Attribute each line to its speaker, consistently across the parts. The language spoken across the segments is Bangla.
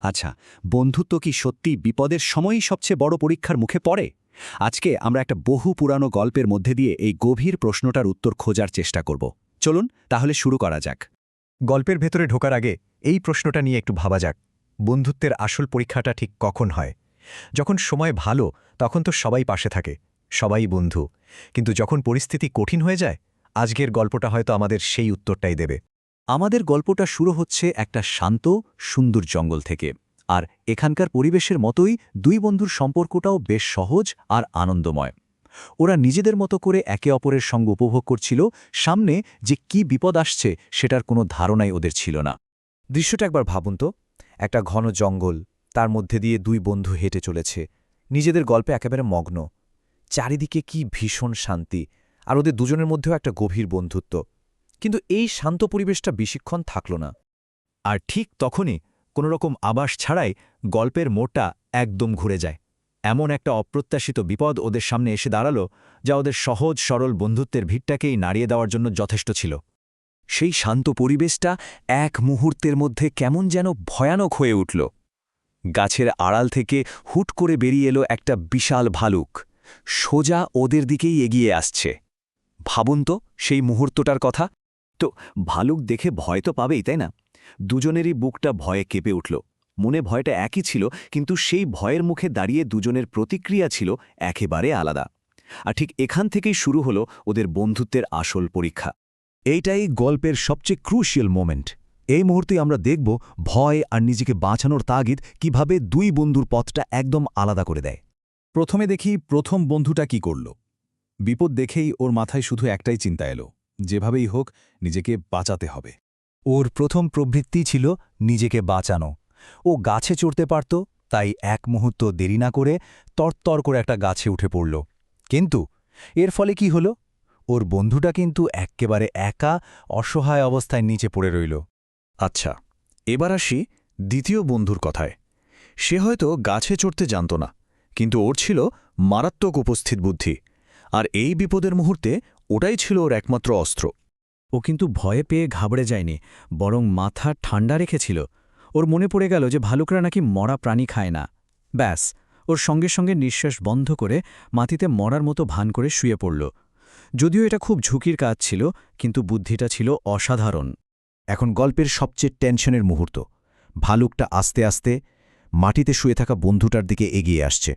Speaker 1: আচ্ছা, বন্ধুত্ব কি সত্যি বিপদের সময়ই সবচেয়ে বড় পরীক্ষার মুখে পড়ে? আজকে আমরা একটা বহু পুরানো গল্পের মধ্যে দিয়ে এই গভীর প্রশ্নটার উত্তর খোঁজার চেষ্টা করব। চলুন তাহলে শুরু করা যাক।
Speaker 2: গল্পের ভেতরে ঢোকার আগে এই প্রশ্নটা নিয়ে একটু ভাবা যাক। বন্ধুত্বের আসল পরীক্ষাটা ঠিক কখন হয়? যখন সময় ভালো তখন তো সবাই পাশে থাকে, সবাই বন্ধু। কিন্তু যখন পরিস্থিতি কঠিন হয়ে যায়, আজকের গল্পটা হয়তো আমাদের সেই উত্তরটাই দেবে।
Speaker 1: আমাদের গল্পটা শুরু হচ্ছে একটা শান্ত, সুন্দর জঙ্গল থেকে। আর এখানকার পরিবেশের মতোই দুই বন্ধুর সম্পর্কটাও বেশ সহজ আর আনন্দময়। ওরা নিজেদের মতো করে একে অপরের সঙ্গে উপভোগ করছিল, সামনে যে কি বিপদ আসছে সেটার কোনো ধারণাই ওদের ছিল না।
Speaker 2: দৃশ্যটা একবার ভাবুন তো, একটা ঘন জঙ্গল, তার মধ্যে দিয়ে দুই বন্ধু হেঁটে চলেছে, নিজেদের গল্পে একেবারে মগ্ন। চারিদিকে কি ভীষণ শান্তি, আর ওদের দুজনের মধ্যেও একটা গভীর বন্ধুত্ব। কিন্তু এই শান্ত পরিবেশটা বেশিক্ষণ থাকল না।
Speaker 1: আর ঠিক তখনই কোনোরকম আভাস ছাড়াই গল্পের মোড়টা একদম ঘুরে যায়। এমন একটা অপ্রত্যাশিত বিপদ ওদের সামনে এসে দাঁড়ালো, যা ওদের সহজ সরল বন্ধুত্বের ভিড়টাকেই নাড়িয়ে দেওয়ার জন্য যথেষ্ট ছিল। সেই শান্ত পরিবেশটা এক মুহূর্তের মধ্যে কেমন যেন ভয়ানক হয়ে উঠল। গাছের আড়াল থেকে হুট করে বেরিয়ে এলো একটা বিশাল ভালুক, সোজা ওদের দিকেই এগিয়ে আসছে। ভাবুন তো সেই মুহূর্তটার কথা। তো ভালুক দেখে ভয় তো পাবেই, তাই না? দুজনেরই বুকটা ভয়ে কেঁপে উঠল। মনে ভয়টা একই ছিল, কিন্তু সেই ভয়ের মুখে দাঁড়িয়ে দুজনের প্রতিক্রিয়া ছিল একেবারে আলাদা। আর ঠিক এখান থেকেই শুরু হলো ওদের বন্ধুত্বের আসল পরীক্ষা। এইটাই গল্পের সবচেয়ে ক্রুশিয়াল মোমেন্ট। এই মুহূর্তে আমরা দেখব ভয় আর নিজেকে বাঁচানোর তাগিদ কিভাবে দুই বন্ধুর পথটা একদম আলাদা করে দেয়। প্রথমে দেখি প্রথম বন্ধুটা কি করল। বিপদ দেখেই ওর মাথায় শুধু একটাই চিন্তা এলো, যেভাবেই হোক নিজেকে বাঁচাতে হবে। ওর প্রথম প্রবৃত্তি ছিল নিজেকে বাঁচানো। ও গাছে চড়তে পারত, তাই এক মুহূর্ত দেরি না করে তরতর করে একটা গাছে উঠে পড়ল। কিন্তু এর ফলে কি হলো? ওর বন্ধুটা কিন্তু এক্কেবারে একা, অসহায় অবস্থায় নিচে পড়ে রইল। আচ্ছা, এবার আসি দ্বিতীয় বন্ধুর কথায়। সে হয়তো গাছে চড়তে জানত না, কিন্তু ওর ছিল মারাত্মক উপস্থিত বুদ্ধি। আর এই বিপদের মুহূর্তে ওটাই ছিল ওর একমাত্র অস্ত্র। ও কিন্তু ভয়ে পেয়ে ঘাবড়ে যায়নি, বরং মাথা ঠান্ডা রেখেছিল। ওর মনে পড়ে গেল যে ভালুকরা নাকি মরা প্রাণী খায় না। ব্যাস, ওর সঙ্গে সঙ্গে নিঃশ্বাস বন্ধ করে মাটিতে মরার মতো ভান করে শুয়ে পড়ল। যদিও এটা খুব ঝুঁকির কাজ ছিল, কিন্তু বুদ্ধিটা ছিল অসাধারণ। এখন গল্পের সবচেয়ে টেনশনের মুহূর্ত। ভালুকটা আস্তে আস্তে মাটিতে শুয়ে থাকা বন্ধুটার দিকে এগিয়ে আসছে।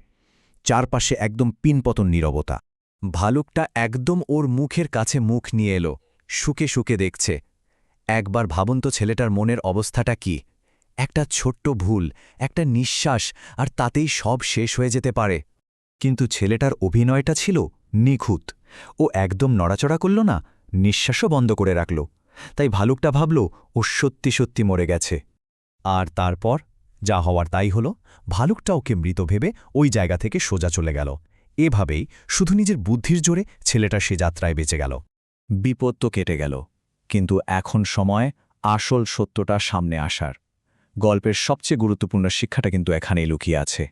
Speaker 1: চারপাশে একদম পিনপতন নীরবতা। ভালুকটা একদম ওর মুখের কাছে মুখ নিয়ে এলো, শুকে শুকে দেখছে। একবার ভাবুন তো ছেলেটার মনের অবস্থাটা কি। একটা ছোট্ট ভুল, একটা নিঃশ্বাস, আর তাতেই সব শেষ হয়ে যেতে পারে। কিন্তু ছেলেটার অভিনয়টা ছিল নিখুঁত। ও একদম নড়াচড়া করল না, নিঃশ্বাসও বন্ধ করে রাখল। তাই ভালুকটা ভাবল ও সত্যি সত্যি মরে গেছে। আর তারপর যা হওয়ার তাই হল। ভালুকটা ওকে মৃত ভেবে ওই জায়গা থেকে সোজা চলে গেল। এভাবেই শুধু নিজের বুদ্ধির জোরে ছেলেটা সে যাত্রায় বেঁচে গেল। বিপদ তো কেটে গেল, কিন্তু এখন সময় আসল সত্যটা সামনে আসার। গল্পের সবচেয়ে গুরুত্বপূর্ণ শিক্ষাটা কিন্তু এখানেই লুকিয়ে আছে।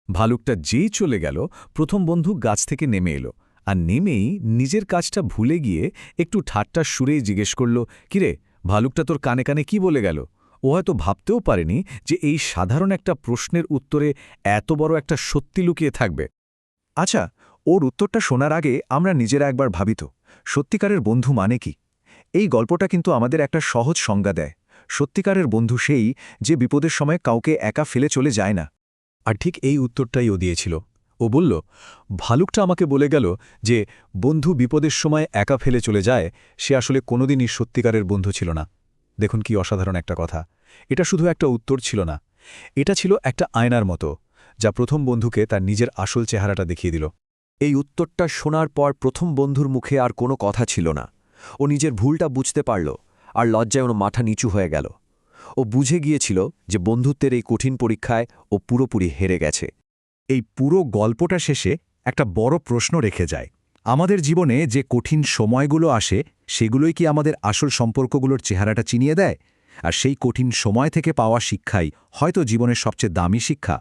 Speaker 1: ভালুকটা যেই চলে গেল, প্রথম বন্ধু গাছ থেকে নেমে এলো, আর নেমেই নিজের কাজটা ভুলে গিয়ে একটু ঠাট্টার সুরেই জিজ্ঞেস করল, কিরে, ভালুকটা তোর কানে কানে কি বলে গেল? ও হয়তো ভাবতেও পারেনি যে এই সাধারণ একটা প্রশ্নের উত্তরে এত বড় একটা সত্যি লুকিয়ে থাকবে। আচ্ছা, ওর উত্তরটা শোনার আগে আমরা নিজেরা একবার ভাবিত, সত্যিকারের বন্ধু মানে কি? এই গল্পটা কিন্তু আমাদের একটা সহজ সংজ্ঞা দেয়। সত্যিকারের বন্ধু সেই, যে বিপদের সময় কাউকে একা ফেলে চলে যায় না। আর ঠিক এই উত্তরটাই ও দিয়েছিল। ও বলল, ভালুকটা আমাকে বলে গেল যে বন্ধু বিপদের সময় একা ফেলে চলে যায়, সে আসলে কোনোদিনই সত্যিকারের বন্ধু ছিল না। দেখুন কি অসাধারণ একটা কথা। এটা শুধু একটা উত্তর ছিল না, এটা ছিল একটা আয়নার মতো, যা প্রথম বন্ধুকে তার নিজের আসল চেহারাটা দেখিয়ে দিল। এই উত্তরটা শোনার পর প্রথম বন্ধুর মুখে আর কোনো কথা ছিল না। ও নিজের ভুলটা বুঝতে পারল, আর লজ্জায় ওর মাথা নিচু হয়ে গেল। ও বুঝে গিয়েছিল যে বন্ধুত্বের এই কঠিন পরীক্ষায় ও পুরোপুরি হেরে গেছে। এই পুরো গল্পটা শেষে একটা বড় প্রশ্ন রেখে যায়। আমাদের জীবনে যে কঠিন সময়গুলো আসে, সেগুলোই কি আমাদের আসল সম্পর্কগুলোর চেহারাটা চিনিয়ে দেয়? আর সেই কঠিন সময় থেকে পাওয়া শিক্ষাই হয়তো জীবনের সবচেয়ে দামি শিক্ষা।